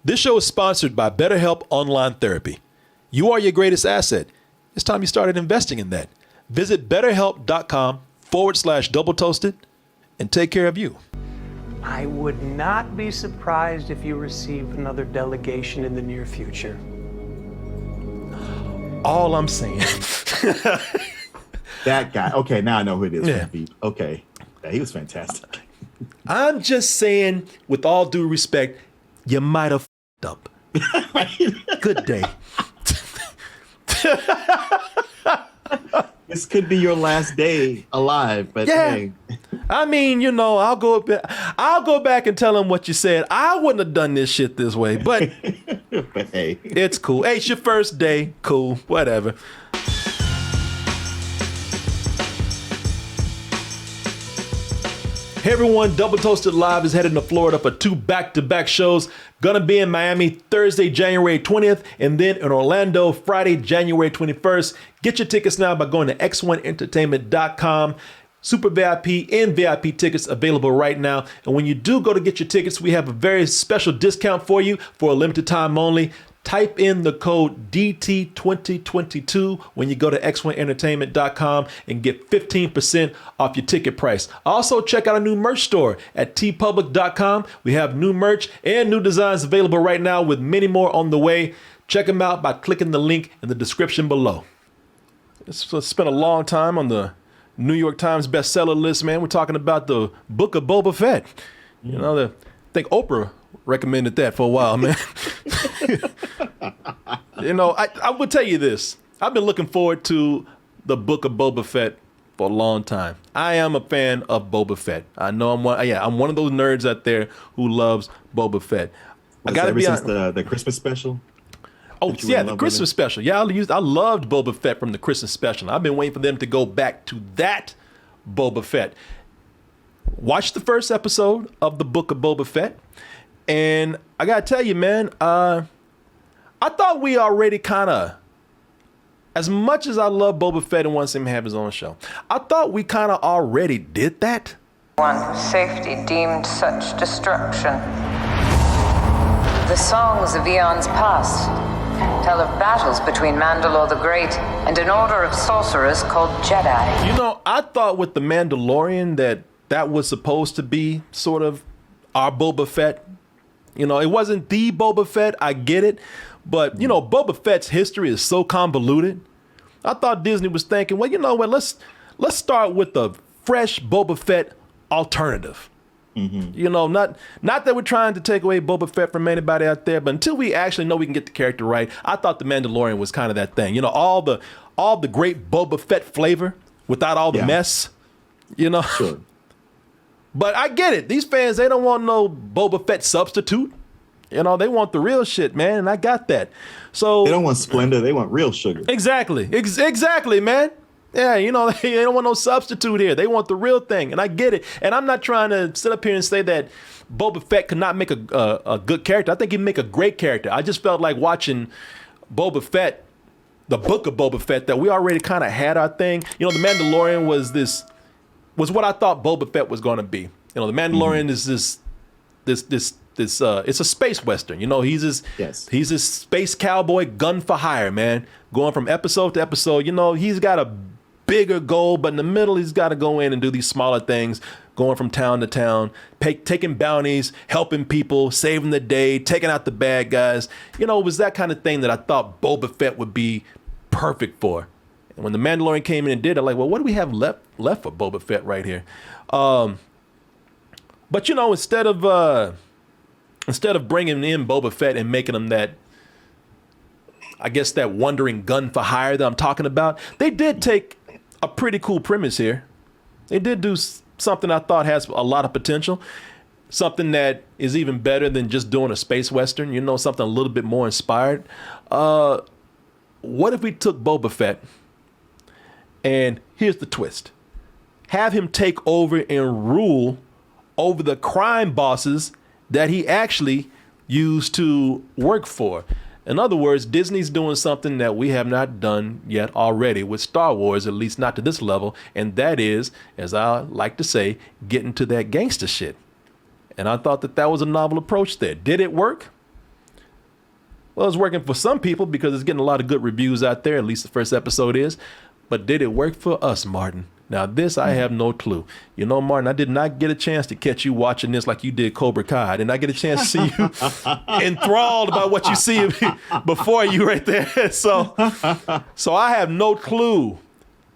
This show is sponsored by BetterHelp Online Therapy. You are your greatest asset. It's time you started investing in that. Visit betterhelp.com/double toasted and take care of you. I would not be surprised if you receive another delegation in the near future. All I'm saying. That guy. Okay, now I know who it is. Yeah. From Veep. Okay. Yeah, he was fantastic. I'm just saying, with all due respect, you might have f***ed up. Good day. This could be your last day alive, but Yeah. hey. I mean, you know, I'll go back and tell him what you said. I wouldn't have done this shit this way, but But hey. it's cool. Hey, it's your first day. Cool. Whatever. Hey everyone, Double Toasted Live is headed to Florida for 2 back-to-back shows. Gonna be in Miami Thursday, January 20th, and then in Orlando, Friday, January 21st. Get your tickets now by going to x1entertainment.com. Super VIP and VIP tickets available right now. And when you do go to get your tickets, we have a very special discount for you for a limited time only. Type in the code DT2022 when you go to x1entertainment.com and get 15% off your ticket price. Also, check out our new merch store at tpublic.com. We have new merch and new designs available right now with many more on the way. Check them out by clicking the link in the description below. It's spent a long time on the New York Times bestseller list, man. We're talking about the Book of Boba Fett. You know, I think Oprah recommended that for a while, man. You know, I would tell you this. I've been looking forward to the Book of Boba Fett for a long time. I am a fan of Boba Fett. I know I'm one of those nerds out there who loves Boba Fett. I gotta be since honest. the Christmas special. Oh, yeah, the Christmas special. Yeah, I loved Boba Fett from the Christmas special. I've been waiting for them to go back to that Boba Fett. Watch the first episode of the Book of Boba Fett. And I got to tell you, man, I thought we already kind of, as much as I love Boba Fett and want to see him have his own show, I thought we kind of already did that. One, safety deemed such destruction. The songs of eons past tell of battles between Mandalore the Great and an order of sorcerers called Jedi. You know, I thought with the Mandalorian that was supposed to be sort of our Boba Fett. You know, it wasn't the Boba Fett, I get it. But, you know, Boba Fett's history is so convoluted. I thought Disney was thinking, well, you know what, let's start with the fresh Boba Fett alternative. Mm-hmm. You know, not that we're trying to take away Boba Fett from anybody out there, but until we actually know we can get the character right, I thought the Mandalorian was kind of that thing. You know, all the great Boba Fett flavor without all the mess, you know. Sure. But I get it. These fans, they don't want no Boba Fett substitute. You know, they want the real shit, man, and I got that. So They don't want Splenda, they want real sugar. Exactly. Exactly, man. Yeah, you know, they don't want no substitute here. They want the real thing, and I get it. And I'm not trying to sit up here and say that Boba Fett could not make a good character. I think he'd make a great character. I just felt like watching Boba Fett, the Book of Boba Fett, that we already kind of had our thing. You know, the Mandalorian was what I thought Boba Fett was going to be. You know, the Mandalorian is this it's a space western. You know, he's this space cowboy, gun for hire, man, going from episode to episode. You know, he's got a bigger goal, but in the middle, he's got to go in and do these smaller things, going from town to town, taking bounties, helping people, saving the day, taking out the bad guys. You know, it was that kind of thing that I thought Boba Fett would be perfect for. And when the Mandalorian came in and did it, I'm like, well, what do we have left for Boba Fett right here? But you know, instead of bringing in Boba Fett and making him that, I guess, that wandering gun for hire that I'm talking about, they did take a pretty cool premise here. They did do something I thought has a lot of potential, something that is even better than just doing a space western, you know, something a little bit more inspired. What if we took Boba Fett, and here's the twist, have him take over and rule over the crime bosses that he actually used to work for. In other words, Disney's doing something that we have not done yet already with Star Wars, at least not to this level, and that is, as I like to say, getting to that gangster shit. And I thought that was a novel approach there. Did it work? Well, it's working for some people because it's getting a lot of good reviews out there. At least the first episode is. But did it work for us, Martin? Now, this I have no clue. You know, Martin, I did not get a chance to catch you watching this like you did Cobra Kai. I did not get a chance to see you enthralled about what you see before you right there. So I have no clue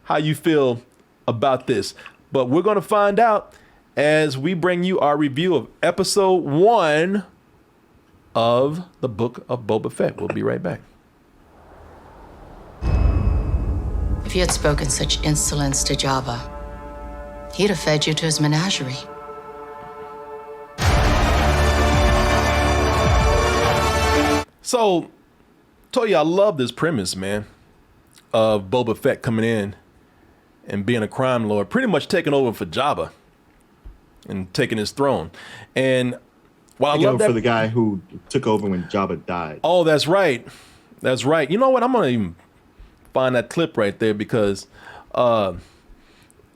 how you feel about this. But we're going to find out as we bring you our review of episode 1 of the Book of Boba Fett. We'll be right back. If you had spoken such insolence to Jabba, he'd have fed you to his menagerie. So, told you I love this premise, man, of Boba Fett coming in and being a crime lord, pretty much taking over for Jabba and taking his throne. And while I love that for the guy who took over when Jabba died. Oh, that's right. That's right. You know what? I'm gonna even find that clip right there because, let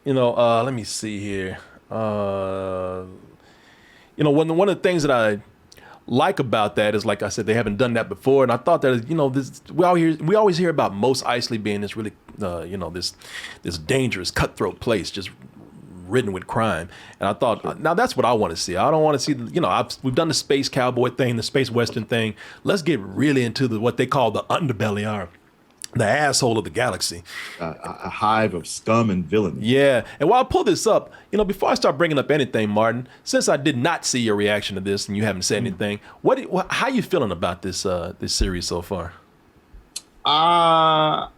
me see here. One of the things that I like about that is, like I said, they haven't done that before, and I thought that we always hear about Mos Eisley being this really, this dangerous cutthroat place, just ridden with crime. And I thought, now that's what I want to see. I don't want to see, we've done the space cowboy thing, the space western thing. Let's get really into what they call the underbelly, or the asshole of the galaxy. A hive of scum and villainy. Yeah. And while I pull this up, before I start bringing up anything, Martin, since I did not see your reaction to this and you haven't said anything, how you feeling about this series so far? I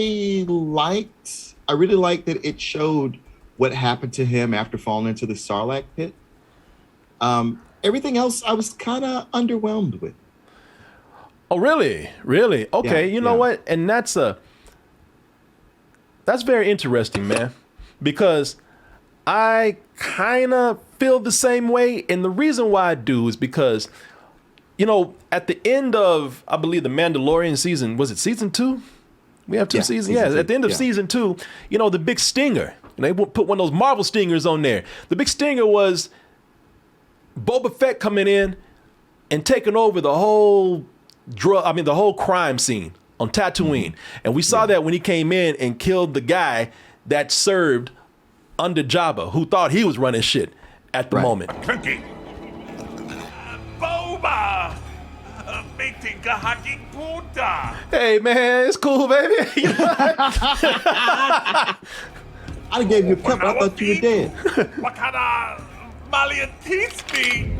really liked that it showed what happened to him after falling into the Sarlacc pit. Everything else I was kind of underwhelmed with. Oh, really? Really? Okay. Yeah, you know what? And that's very interesting, man, because I kind of feel the same way. And the reason why I do is because, at the end of, I believe, the Mandalorian season, was it season 2? We have 2 seasons. Yeah. At the end of season 2, the big stinger, they put one of those Marvel stingers on there. The big stinger was Boba Fett coming in and taking over the whole the whole crime scene on Tatooine. And we saw that when he came in and killed the guy that served under Jabba, who thought he was running shit at the moment. Cookie. Boba! Meeting Kahaki Puta! Hey, man, it's cool, baby. I gave you a cup, I thought you were dead. Wakana Malian Teasby!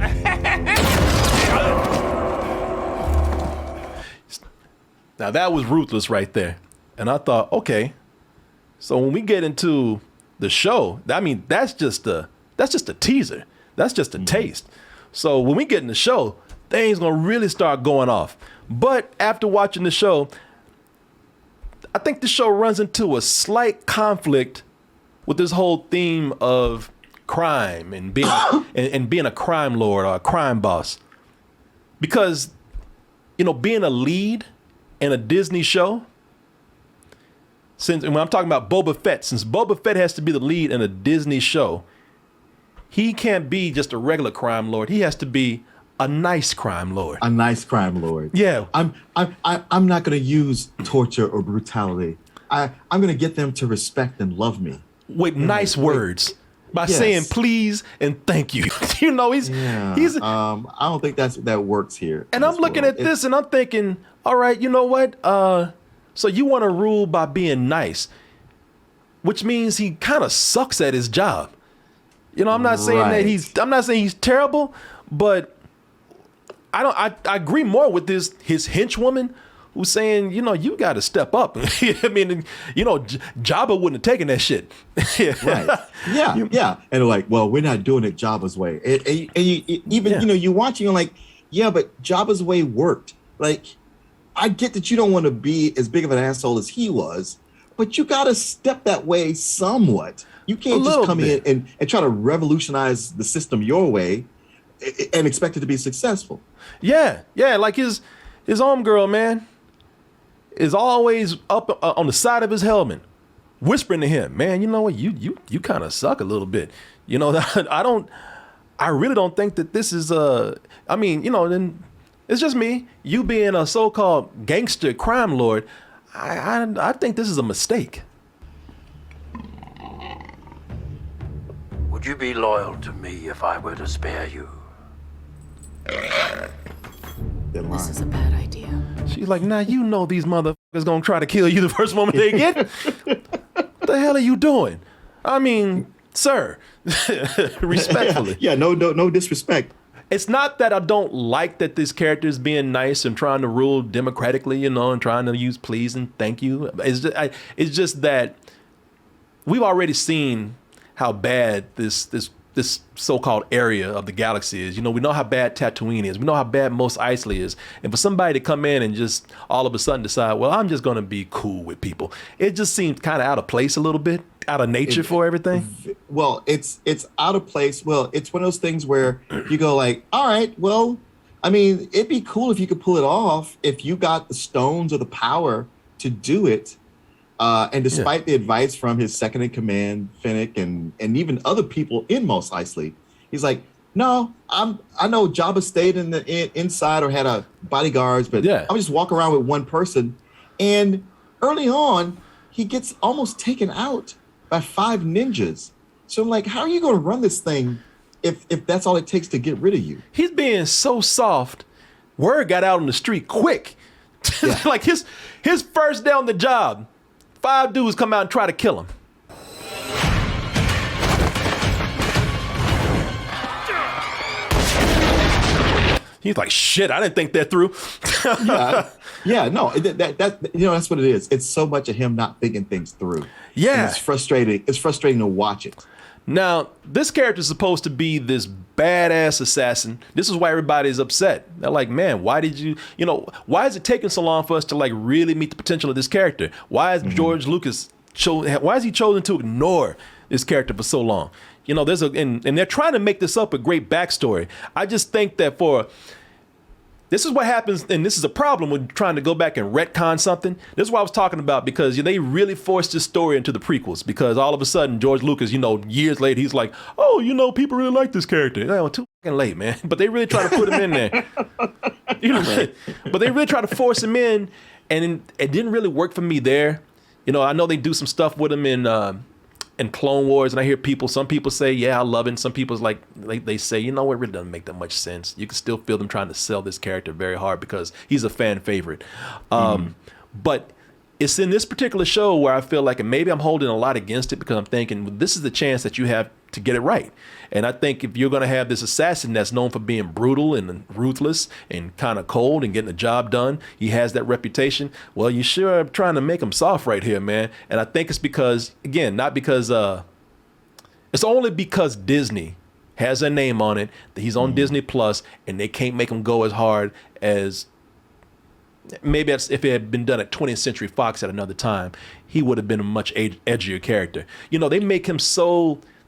Now that was ruthless right there. And I thought, okay, so when we get into the show, that's just a teaser. That's just a taste. So when we get in the show, things gonna really start going off. But after watching the show, I think the show runs into a slight conflict with this whole theme of crime and being and being a crime lord or a crime boss. Because, being a lead in a Disney show, when I'm talking about Boba Fett, since Boba Fett has to be the lead in a Disney show, he can't be just a regular crime lord. He has to be a nice crime lord. A nice crime lord. Yeah. I'm not going to use torture or brutality. I'm going to get them to respect and love me with nice words by saying please and thank you. He's. I don't think that works here. And I'm looking at this and I'm thinking, all right, you know what? So you want to rule by being nice, which means he kind of sucks at his job. I'm not saying that he's terrible, but I agree more with his henchwoman who's saying, you got to step up. Jabba wouldn't have taken that shit. Right. Yeah. And like, well, we're not doing it Jabba's way. And you watch, you're like, yeah, but Jabba's way worked. Like, I get that you don't want to be as big of an asshole as he was, but you got to step that way somewhat. You can't just come in and try to revolutionize the system your way and expect it to be successful. Yeah. Like his homegirl, man, is always up on the side of his helmet, whispering to him, man, you know what, you kind of suck a little bit. I really don't think that this is then It's just me. You being a so-called gangster crime lord, I think this is a mistake. Would you be loyal to me if I were to spare you? This is a bad idea. She's like, now you know these motherfuckers gonna try to kill you the first moment they get. What the hell are you doing? I mean, sir, respectfully. Yeah, no disrespect. It's not that I don't like that this character is being nice and trying to rule democratically, and trying to use please and thank you. It's just that we've already seen how bad this so-called area of the galaxy is. We know how bad Tatooine is. We know how bad Mos Eisley is. And for somebody to come in and just all of a sudden decide, well, I'm just going to be cool with people, it just seems kind of out of place a little bit, out of nature for everything. Well, it's out of place. Well, it's one of those things where you go like, all right, well, I mean, it'd be cool if you could pull it off if you got the stones or the power to do it. And despite the advice from his second in command, Finnick, and even other people in Mos Eisley, he's like, no, I know Jabba stayed in the inside or had a bodyguards, but I'm just walk around with one person. And early on, he gets almost taken out by 5 ninjas. So I'm like, how are you going to run this thing if that's all it takes to get rid of you? He's being so soft. Word got out on the street quick. Like his first day on the job, 5 dudes come out and try to kill him. He's like, shit, I didn't think that through. No, that's what it is. It's so much of him not thinking things through. Yeah. And it's frustrating. It's frustrating to watch it. Now, this character is supposed to be this badass assassin. This is why everybody's upset. They're like, man, why did why is it taking so long for us to like really meet the potential of this character? Why is George Lucas why has he chosen to ignore this character for so long? There's and they're trying to make this up a great backstory. I just think that this is what happens, and this is a problem with trying to go back and retcon something. This is what I was talking about, because they really forced this story into the prequels, because all of a sudden George Lucas, years later, he's like, oh, people really like this character. Too fucking late, man. But they really try to put him in there. But they really try to force him in, and it didn't really work for me there. I know they do some stuff with him in Clone Wars, and I hear some people say, yeah, I love it. And some people's like they say, it really doesn't make that much sense. You can still feel them trying to sell this character very hard because he's a fan favorite. But it's in this particular show where I feel like, and maybe I'm holding a lot against it, because I'm thinking, well, this is the chance that you have to get it right. And I think if you're going to have this assassin that's known for being brutal and ruthless and kind of cold and getting the job done, he has that reputation. Well, you sure are trying to make him soft right here, man. And I think it's because, again, not because, it's only because Disney has a name on it, that he's on Disney Plus, and they can't make him go as hard as maybe if it had been done at 20th Century Fox at another time, he would have been a much edgier character. They make him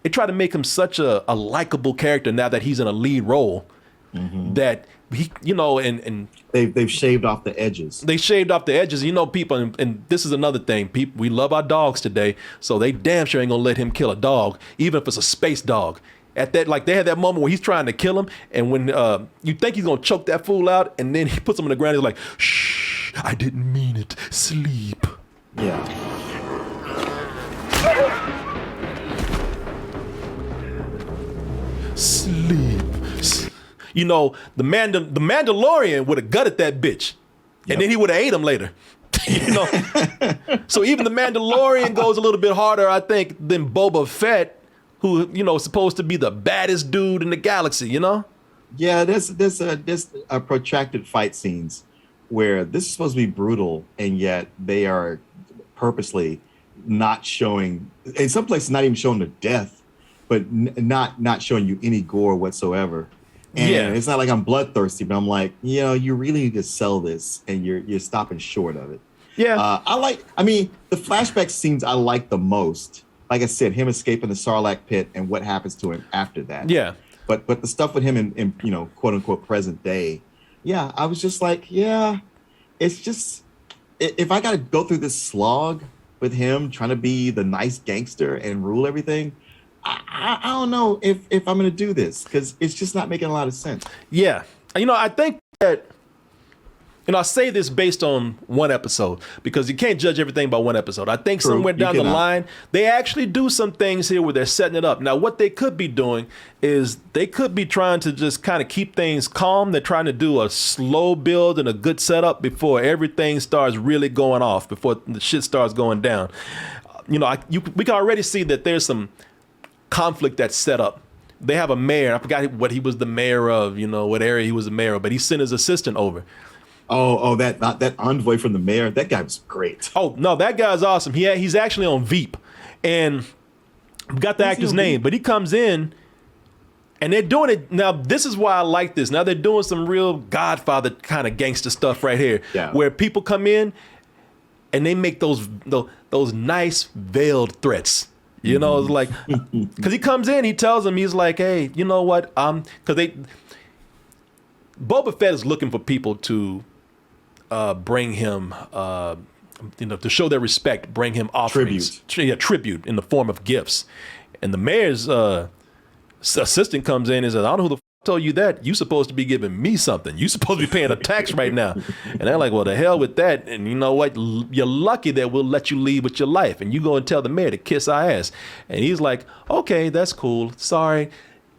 they try to make him such a likable character now that he's in a lead role, that he, and they've shaved off the edges. They shaved off the edges. People, and this is another thing. People, we love our dogs today, so they damn sure ain't gonna let him kill a dog, even if it's a space dog. At that, like, they had that moment where he's trying to kill him, and when you think he's gonna choke that fool out, and then he puts him on the ground. He's like, "Shh, I didn't mean it. Sleep." Yeah. Sleep. The Mandalorian would have gutted that bitch, and then he would have ate him later. So even the Mandalorian goes a little bit harder, I think, than Boba Fett, who is supposed to be the baddest dude in the galaxy. Yeah, there's a protracted fight scenes where this is supposed to be brutal, and yet they are purposely not showing, in some places not even showing the death, but not showing you any gore whatsoever. And it's not like I'm bloodthirsty, but I'm like, you really need to sell this, and you're stopping short of it. Yeah. The flashback scenes I like the most. Like I said, him escaping the Sarlacc pit and what happens to him after that. Yeah. But the stuff with him in quote unquote present day, I was just like, it's just, if I got to go through this slog with him trying to be the nice gangster and rule everything, I don't know if I'm going to do this, because it's just not making a lot of sense. Yeah. I think that And I say this based on one episode because you can't judge everything by one episode. I think somewhere down the line, they actually do some things here where they're setting it up. Now, what they could be doing is they could be trying to just kind of keep things calm. They're trying to do a slow build and a good setup before everything starts really going off, before the shit starts going down. We can already see that there's some conflict that's set up. They have a mayor. I forgot what he was the mayor of, what area he was the mayor of, but he sent his assistant over. That envoy from the mayor, that guy was great. Oh, no, that guy's awesome. He's actually on Veep. And I forgot the actor's name, but he comes in and they're doing it. Now, this is why I like this. Now they're doing some real Godfather kind of gangster stuff right here, where people come in and they make those nice veiled threats. It's like, because he comes in, he tells them, he's like, hey, you know what? Because Boba Fett is looking for people to bring him, to show their respect, bring him offerings. Tribute in the form of gifts. And the mayor's assistant comes in and says, I don't know who the told you that. You supposed to be giving me something. You supposed to be paying a tax right now. And they're like, well, the hell with that. And you know what? You're lucky that we'll let you leave with your life. And you go and tell the mayor to kiss our ass. And he's like, okay, that's cool. Sorry.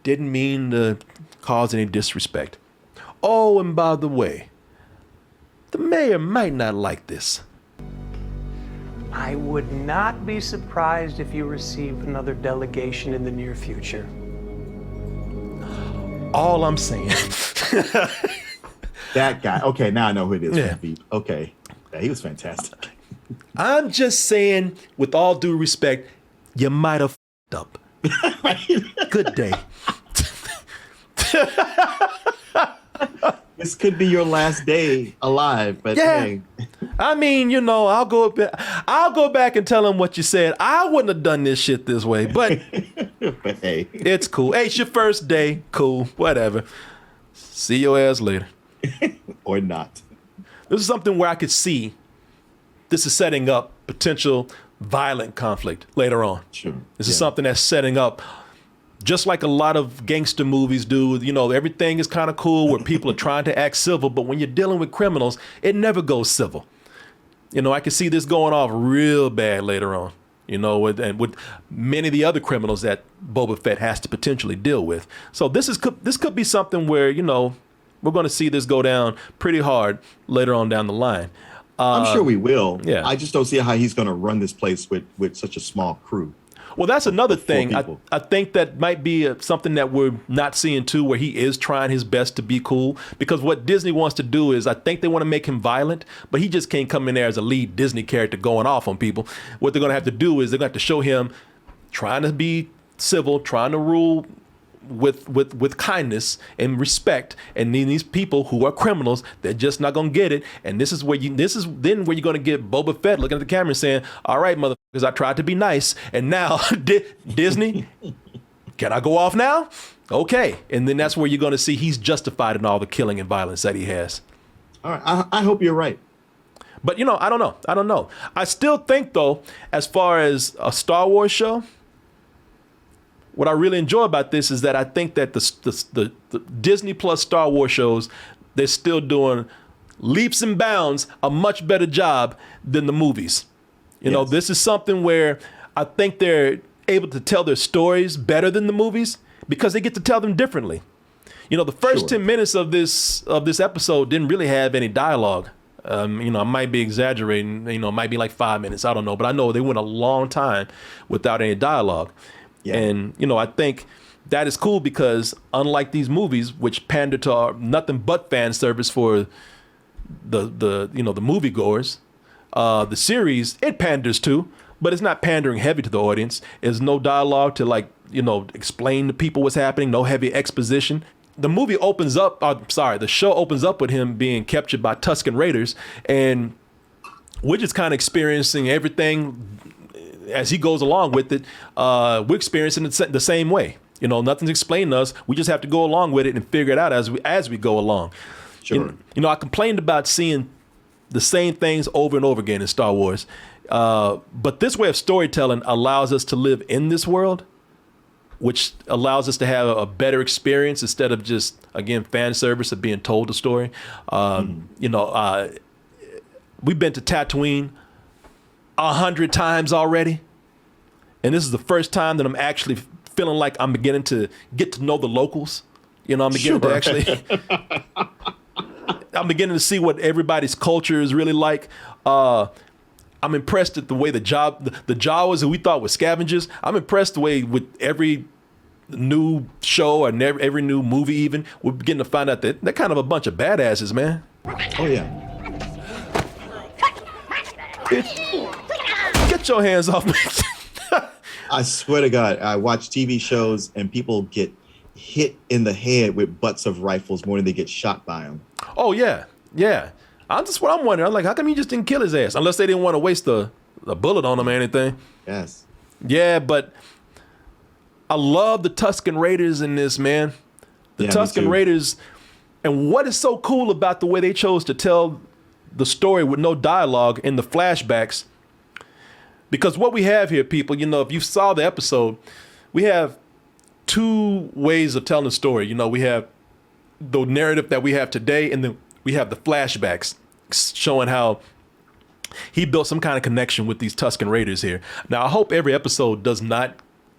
Didn't mean to cause any disrespect. Oh, and by the way, the mayor might not like this. I would not be surprised if you receive another delegation in the near future. All I'm saying. That guy. Okay, now I know who it is. From Veep. Okay. Yeah, he was fantastic. I'm just saying, with all due respect, you might have f***ed up. Good day. This could be your last day alive, but hey. I mean, I'll go back and tell him what you said. I wouldn't have done this shit this way, but but hey, it's cool. Hey, it's your first day. Cool. Whatever. See your ass later. Or not. This is something where I could see this is setting up potential violent conflict later on. Sure. This is something that's setting up, just like a lot of gangster movies do. Everything is kind of cool where people are trying to act civil, but when you're dealing with criminals, it never goes civil. I can see this going off real bad later on, with many of the other criminals that Boba Fett has to potentially deal with. So this could be something where, we're going to see this go down pretty hard later on down the line. I'm sure we will. Yeah. I just don't see how he's going to run this place with such a small crew. Well, that's another thing. I think that might be something that we're not seeing too, where he is trying his best to be cool. Because what Disney wants to do is, I think they want to make him violent, but he just can't come in there as a lead Disney character going off on people. What they're going to have to do is they're going to have to show him trying to be civil, trying to rule with kindness and respect, and then these people who are criminals, they're just not gonna get it. And this is then where you're gonna get Boba Fett looking at the camera and saying, all right, motherfuckers, I tried to be nice, and now Disney, can I go off now? Okay. And then that's where you're gonna see he's justified in all the killing and violence that he has. All right, I hope you're right. But I don't know. I still think, though, as far as a Star Wars show, what I really enjoy about this is that I think that the Disney Plus Star Wars shows, they're still doing leaps and bounds a much better job than the movies. This is something where I think they're able to tell their stories better than the movies because they get to tell them differently. The first 10 minutes of this episode didn't really have any dialogue. I might be exaggerating. It might be like 5 minutes. I don't know. But I know they went a long time without any dialogue. Yeah. And, I think that is cool because unlike these movies, which pander to nothing but fan service for the moviegoers, the series, it panders to, but it's not pandering heavy to the audience. There's no dialogue to explain to people what's happening, no heavy exposition. The movie opens up, the show opens up with him being captured by Tusken Raiders, and we're just kind of experiencing everything as he goes along with it. We're experiencing it the same way. Nothing's explained to us. We just have to go along with it and figure it out as we go along. Sure. I complained about seeing the same things over and over again in Star Wars. But this way of storytelling allows us to live in this world which allows us to have a better experience instead of just, again, fan service of being told the story. You know, we've been to Tatooine 100 times already, and this is the first time that I'm actually feeling like I'm beginning to get to know the locals. You know, I'm beginning to actually, I'm beginning to see what everybody's culture is really like. I'm impressed at the way the Jawas who we thought were scavengers. I'm impressed the way with every new show and every new movie even, we're beginning to find out that they're kind of a bunch of badasses, man. Oh yeah. Get your hands off me. I swear to God, I watch TV shows and people get hit in the head with butts of rifles more than they get shot by them. Oh yeah, yeah. I'm wondering. I'm like, how come you just didn't kill his ass? Unless they didn't want to waste a bullet on him or anything. Yes. Yeah, but I love the Tusken Raiders in this, man. The Tusken Raiders, and what is so cool about the way they chose to tell the story with no dialogue in the flashbacks. Because what we have here, people, you know, if you saw the episode, we have two ways of telling the story. You know, we have the narrative that we have today, and then we have the flashbacks showing how he built some kind of connection with these Tusken Raiders here. Now, I hope every episode does not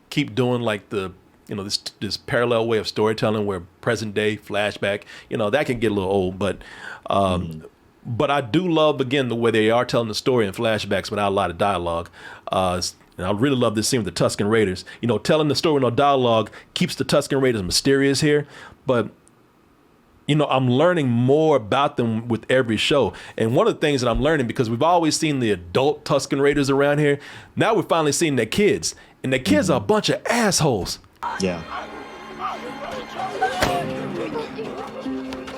keep doing like the, you know, this parallel way of storytelling where present day flashback, you know, that can get a little old, but I do love, again, the way they are telling the story in flashbacks without a lot of dialogue. And I really love this scene with the Tusken Raiders. You know, telling the story with no dialogue keeps the Tusken Raiders mysterious here, but you know, I'm learning more about them with every show. And one of the things that I'm learning, because we've always seen the adult Tusken Raiders around here, now we're finally seeing their kids. And their kids are a bunch of assholes. Yeah.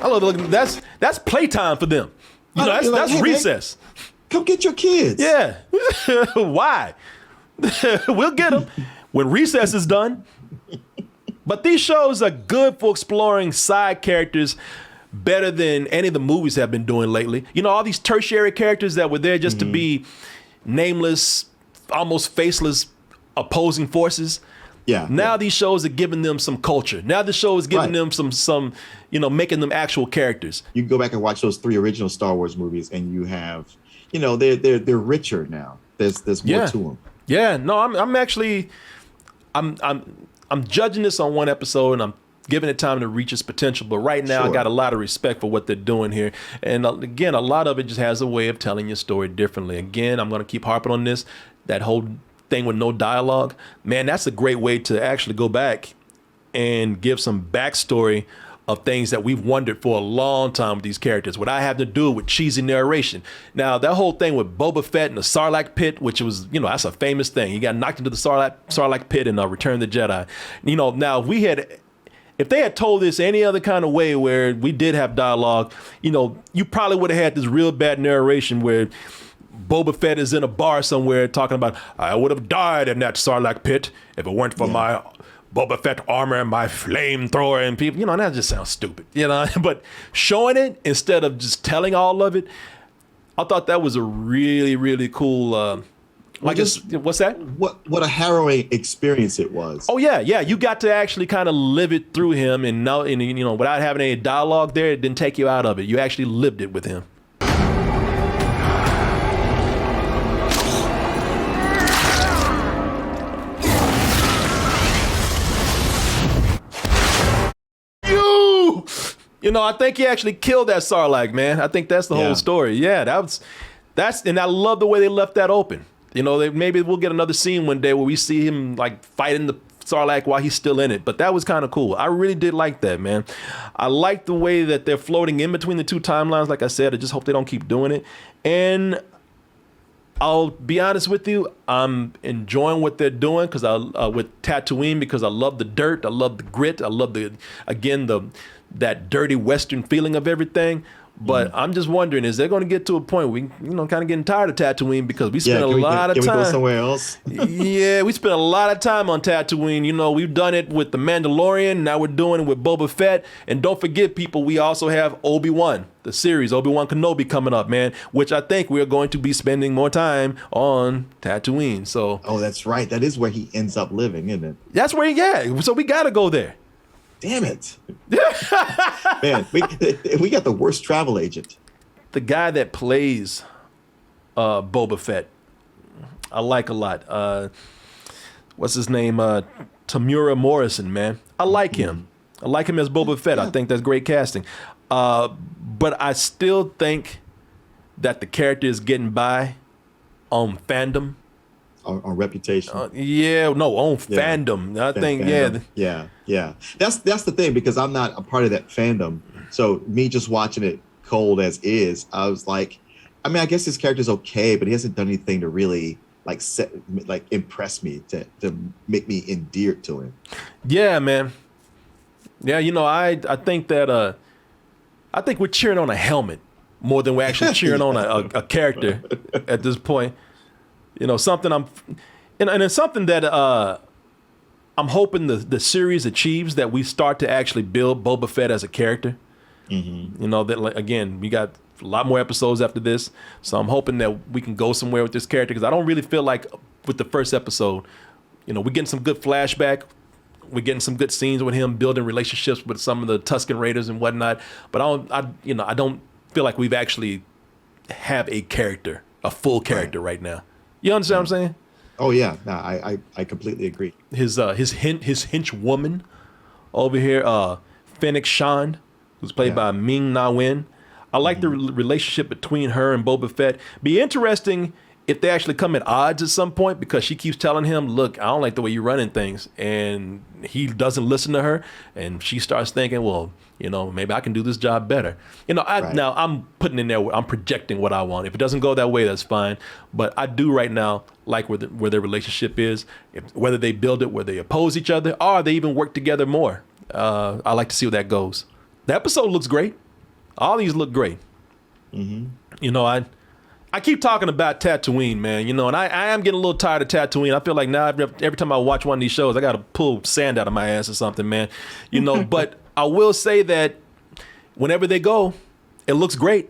I love looking. That's playtime for them. You know, that's, like, that's hey, recess. Man, come get your kids. Yeah. Why? We'll get them when recess is done. But these shows are good for exploring side characters better than any of the movies have been doing lately. You know, all these tertiary characters that were there just to be nameless, almost faceless opposing forces. Yeah. Now these shows are giving them some culture. Now the show is giving them some, you know, making them actual characters. You go back and watch those 3 original Star Wars movies, and you have, you know, they're richer now. There's more to them. Yeah. No, I'm judging this on one episode, and I'm giving it time to reach its potential. But right now, I got a lot of respect for what they're doing here. And again, a lot of it just has a way of telling your story differently. Again, I'm going to keep harping on this. That whole thing with no dialogue, man, that's a great way to actually go back and give some backstory of things that we've wondered for a long time with these characters, what I have to do with cheesy narration. Now, that whole thing with Boba Fett and the Sarlacc pit, which was, you know, that's a famous thing. He got knocked into the Sarlacc pit in Return of the Jedi. You know, now if they had told this any other kind of way where we did have dialogue, you know, you probably would have had this real bad narration where Boba Fett is in a bar somewhere talking about, I would have died in that Sarlacc pit if it weren't for my Boba Fett armor and my flamethrower, and people, you know, that just sounds stupid, you know. But showing it instead of just telling all of it, I thought that was a really, really cool. What's that? What a harrowing experience it was. Oh yeah, you got to actually kind of live it through him, and you know, without having any dialogue there, it didn't take you out of it. You actually lived it with him. You know, I think he actually killed that Sarlacc, man. I think that's the whole story. Yeah, and I love the way they left that open. You know, maybe we'll get another scene one day where we see him like fighting the Sarlacc while he's still in it. But that was kind of cool. I really did like that, man. I like the way that they're floating in between the two timelines. Like I said, I just hope they don't keep doing it. And I'll be honest with you, I'm enjoying what they're doing because with Tatooine, because I love the dirt, I love the grit, I love that dirty Western feeling of everything. But I'm just wondering, is there going to get to a point we, kind of getting tired of Tatooine because we spent a lot of time. Can we go somewhere else? Yeah, we spent a lot of time on Tatooine. We've done it with The Mandalorian. Now we're doing it with Boba Fett. And don't forget, people, we also have Obi-Wan, the series, Obi-Wan Kenobi coming up, man, which I think we're going to be spending more time on Tatooine. So, oh, that's right. That is where he ends up living, isn't it? That's where, so we got to go there. Damn it. Man, we got the worst travel agent. The guy that plays Boba Fett, I like a lot. What's his name? Tamura Morrison, man. I like him. I like him as Boba Fett. I think that's great casting. But I still think that the character is getting by on fandom. On reputation. On fandom. I think, fandom. Yeah. That's the thing, because I'm not a part of that fandom. So me just watching it cold as is, I was like, I guess his character's okay, but he hasn't done anything to really impress me, to make me endeared to him. Yeah, man. Yeah, I think that I think we're cheering on a helmet more than we're actually cheering on a character at this point. Something and it's something that I'm hoping the series achieves, that we start to actually build Boba Fett as a character. That again, we got a lot more episodes after this, so I'm hoping that we can go somewhere with this character, because I don't really feel like with the first episode, we're getting some good flashback, we're getting some good scenes with him building relationships with some of the Tusken Raiders and whatnot, but I don't feel like we've actually have a character, a full character right now. You understand what I'm saying? Oh yeah, no, I completely agree. His henchwoman over here, Fennec Shand, who's played by Ming Na Wen. I like the relationship between her and Boba Fett. Be interesting if they actually come at odds at some point, because she keeps telling him, "Look, I don't like the way you're running things," and he doesn't listen to her, and she starts thinking, "Well, maybe I can do this job better." Now I'm putting in there, I'm projecting what I want. If it doesn't go that way, that's fine. But I do right now like where their relationship is, whether they build it where they oppose each other, or they even work together more. I like to see where that goes. The episode looks great. All these look great. I keep talking about Tatooine, man, and I am getting a little tired of Tatooine. I feel like now every time I watch one of these shows, I got to pull sand out of my ass or something, man. But I will say that whenever they go, it looks great.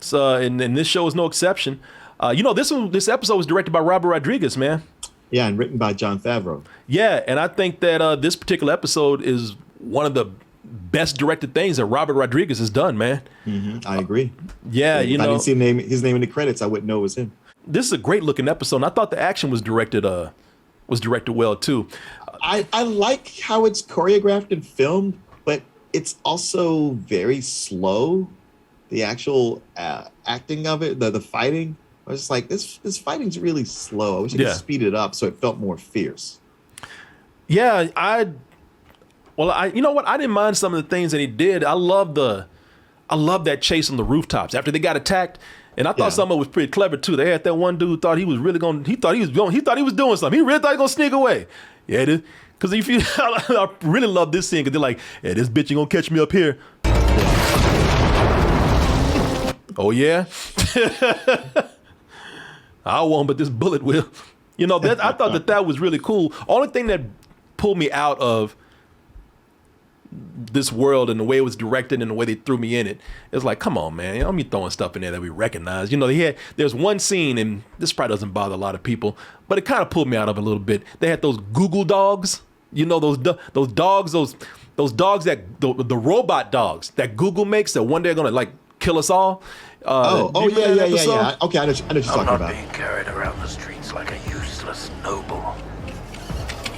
So, and this show is no exception. This episode was directed by Robert Rodriguez, man. Yeah, and written by Jon Favreau. Yeah, and I think that this particular episode is one of the best directed things that Robert Rodriguez has done, man. I agree. Yeah, if I didn't see his name in the credits, I wouldn't know it was him. This is a great looking episode, and I thought the action was directed well too. I like how it's choreographed and filmed, but it's also very slow. The actual acting of it, the fighting, I was just like, this fighting's really slow. I wish I could speed it up so it felt more fierce. Yeah, you know what? I didn't mind some of the things that he did. I love that chase on the rooftops after they got attacked, and I thought some of it was pretty clever too. They had that one dude who thought he was really going. He thought he was doing something. He really thought he was gonna sneak away. Yeah, it is. Because if you, I really love this scene because they're like, "Yeah, this bitch ain't gonna catch me up here." Oh yeah. I won't, but this bullet will. I thought that was really cool. Only thing that pulled me out of this world and the way it was directed and the way they threw me in it, it's like, come on, man, I'm throwing stuff in there that we recognize. There's one scene, and this probably doesn't bother a lot of people, but it kind of pulled me out of it a little bit. They had those Google dogs, those dogs, those dogs that the robot dogs that Google makes that one day are gonna kill us all. Yeah. Okay, I know what you're talking about. I'm not being carried around the streets like a useless noble.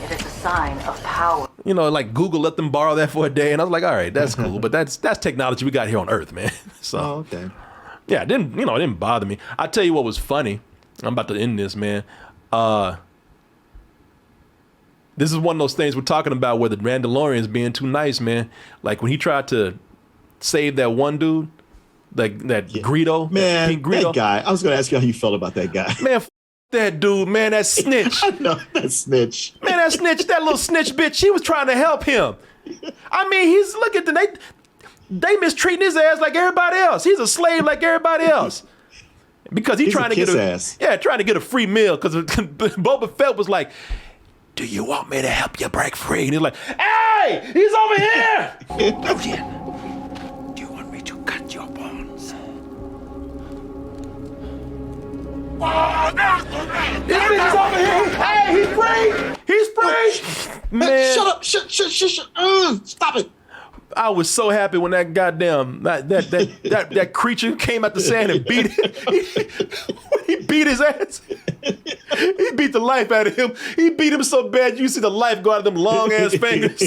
It is a sign of power. Google let them borrow that for a day, and I was like, all right, that's cool, but that's technology we got here on Earth, man. So, okay. Yeah, it didn't bother me. I tell you what was funny. I'm about to end this, man. This is one of those things we're talking about where the Mandalorian's being too nice, man. Like when he tried to save that one dude, that Greedo, man, Greedo. That guy. I was going to ask you how you felt about that guy. Man, that dude, man, that snitch. I know, that snitch. Man, that little snitch bitch, she was trying to help him. I mean, look at they mistreating his ass like everybody else. He's a slave like everybody else. Because he's trying to get trying to get a free meal. Because Boba Fett was like, "Do you want me to help you break free?" And he's like, "Hey, he's over here." Lucian, do you want me to cut your bonds? This bitch is over here. Hey, he's free. He's free. Man, shut up! Shut! Stop it! I was so happy when that goddamn that creature came out the sand and beat him. He beat his ass. He beat the life out of him. He beat him so bad you see the life go out of them long ass fingers.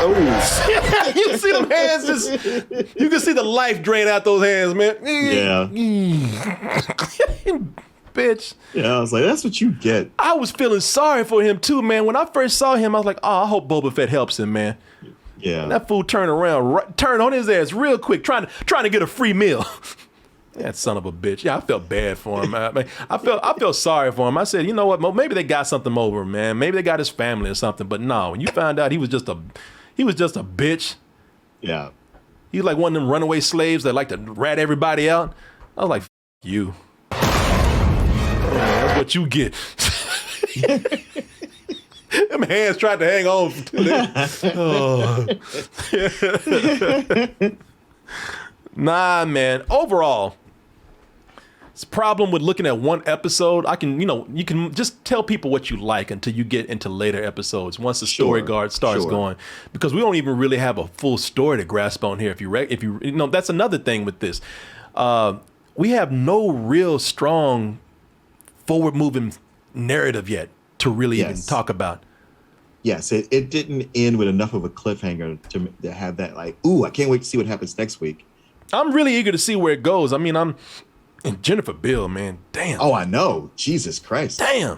Oh. You see them hands just, you can see the life drain out those hands, man. Yeah. Bitch. Yeah, I was like, that's what you get. I was feeling sorry for him too, man. When I first saw him, I was like, oh, I hope Boba Fett helps him, man. Yeah. And that fool turned around, turned on his ass real quick, trying to get a free meal. That son of a bitch. Yeah, I felt bad for him. I felt sorry for him. I said, you know what? Maybe they got something over him, man. Maybe they got his family or something. But no, when you found out he was just a bitch. Yeah. He was like one of them runaway slaves that like to rat everybody out. I was like, you. Yeah, that's what you get. Them hands tried to hang on. Nah, man. Overall, it's a problem with looking at one episode. You can just tell people what you like until you get into later episodes. Once the story guard starts going, because we don't even really have a full story to grasp on here. If you that's another thing with this. We have no real strong forward-moving narrative yet to really even talk about. Yes, it didn't end with enough of a cliffhanger to have that like, ooh, I can't wait to see what happens next week. I'm really eager to see where it goes. I mean, and Jennifer Biel, man, damn. Oh, I know. Jesus Christ. Damn.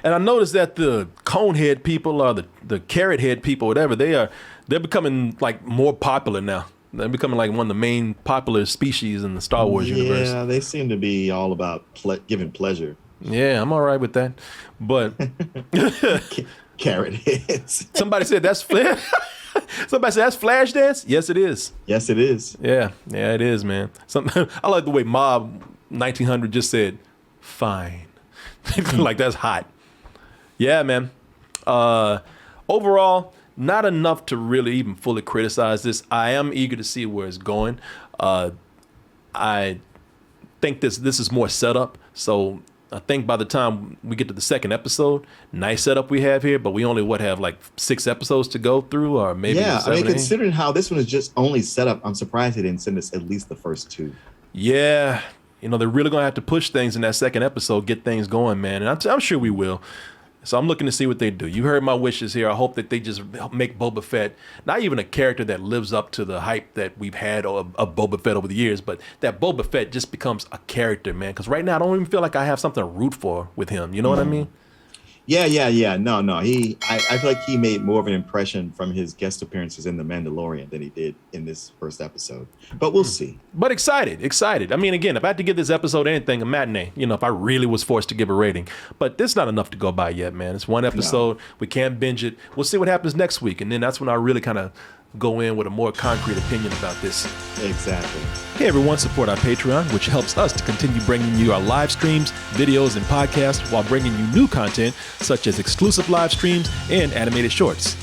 And I noticed that the conehead people or the carrot head people, whatever, they're becoming like more popular now. They're becoming like one of the main popular species in the Star Wars universe. Yeah, they seem to be all about giving pleasure. Yeah, I'm all right with that. But carrot heads. Somebody said that's Flashdance. Yes, it is. Yes, it is. Yeah, it is, man. I like the way Mob 1900 just said, "Fine," like that's hot. Yeah, man. Overall, not enough to really even fully criticize this. I am eager to see where it's going. I think this is more setup. So I think by the time we get to the second episode, nice setup we have here, but we only have like 6 episodes to go through, or maybe 7, I mean, considering how this one is just only set up, I'm surprised they didn't send us at least the first 2. Yeah, they're really gonna have to push things in that second episode, get things going, man, and I'm sure we will. So I'm looking to see what they do. You heard my wishes here. I hope that they just make Boba Fett not even a character that lives up to the hype that we've had of Boba Fett over the years, but that Boba Fett just becomes a character, man. Because right now I don't even feel like I have something to root for with him. You know what I mean? Yeah. No. I feel like he made more of an impression from his guest appearances in The Mandalorian than he did in this first episode. But we'll see. But excited. I mean, again, if I had to give this episode anything, a matinee, if I really was forced to give a rating. But there's not enough to go by yet, man. It's one episode. No. We can't binge it. We'll see what happens next week. And then that's when I really kind of go in with a more concrete opinion about this. Exactly. Hey everyone, support our Patreon, which helps us to continue bringing you our live streams, videos, and podcasts while bringing you new content such as exclusive live streams and animated shorts.